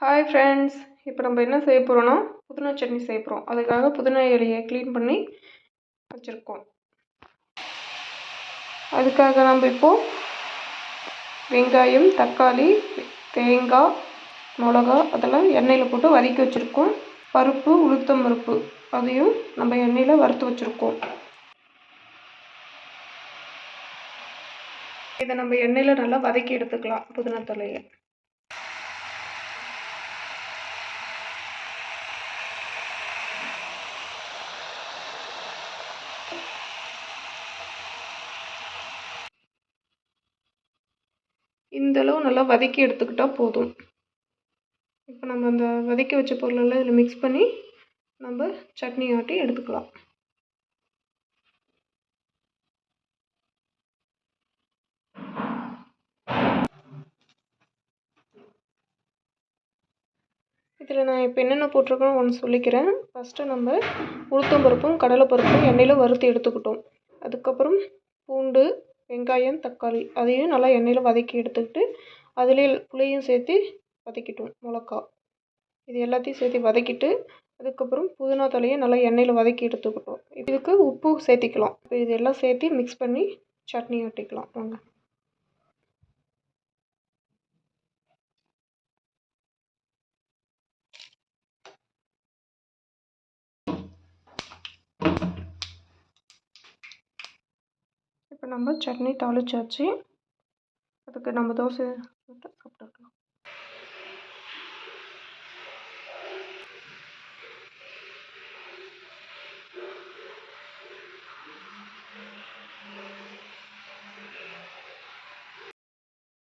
Hi friends, இப்போ நம்ம என்ன செய்ய போகிறோன்னா புதினா சட்னி செய்ய போகிறோம். அதுக்காக புதினா இலையை க்ளீன் பண்ணி வச்சுருக்கோம். அதுக்காக நம்ம இப்போது வெங்காயம், தக்காளி, தேங்காய், மிளகா அதெல்லாம் எண்ணெயில் போட்டு வதக்கி வச்சுருக்கோம். பருப்பு, உளுத்தம் பருப்பு அதையும் நம்ம எண்ணெயில் வறுத்து வச்சுருக்கோம். இதை நம்ம எண்ணெயில் நல்லா வதக்கி எடுத்துக்கலாம். புதினா தலையை இந்தளவு நல்லா வதக்கி எடுத்துக்கிட்டால் போதும். இப்போ நம்ம அந்த வதக்கி வச்ச பொருளெல்லாம் இதில் மிக்ஸ் பண்ணி நம்ம சட்னி ஆட்டி எடுத்துக்கலாம். இதில் நான் இப்போ என்னென்ன போட்டிருக்கேன்னு ஒன்று சொல்லிக்கிறேன். ஃபஸ்ட்டு நம்ம உளுத்தம் பருப்பும் கடலைப்பருப்பும் எண்ணெயில் வறுத்து எடுத்துக்கிட்டோம். அதுக்கப்புறம் பூண்டு, வெங்காயம், தக்காளி அதையும் நல்லா எண்ணெயில் வதக்கி எடுத்துக்கிட்டு அதுலேயே புளியும் சேர்த்து வதக்கிட்டோம். மிளகா இது எல்லாத்தையும் சேர்த்து வதக்கிட்டு அதுக்கப்புறம் புதினா தலையை நல்லா எண்ணெயில் வதக்கி எடுத்துக்கிட்டோம். இதுக்கு உப்பு சேர்த்திக்கலாம். இப்போ இதெல்லாம் சேர்த்து மிக்ஸ் பண்ணி சட்னி ஆட்டிக்கலாம். வாங்க. இப்போ நம்ம சட்னி தாளிச்சாச்சு. அதுக்கு நம்ம தோசை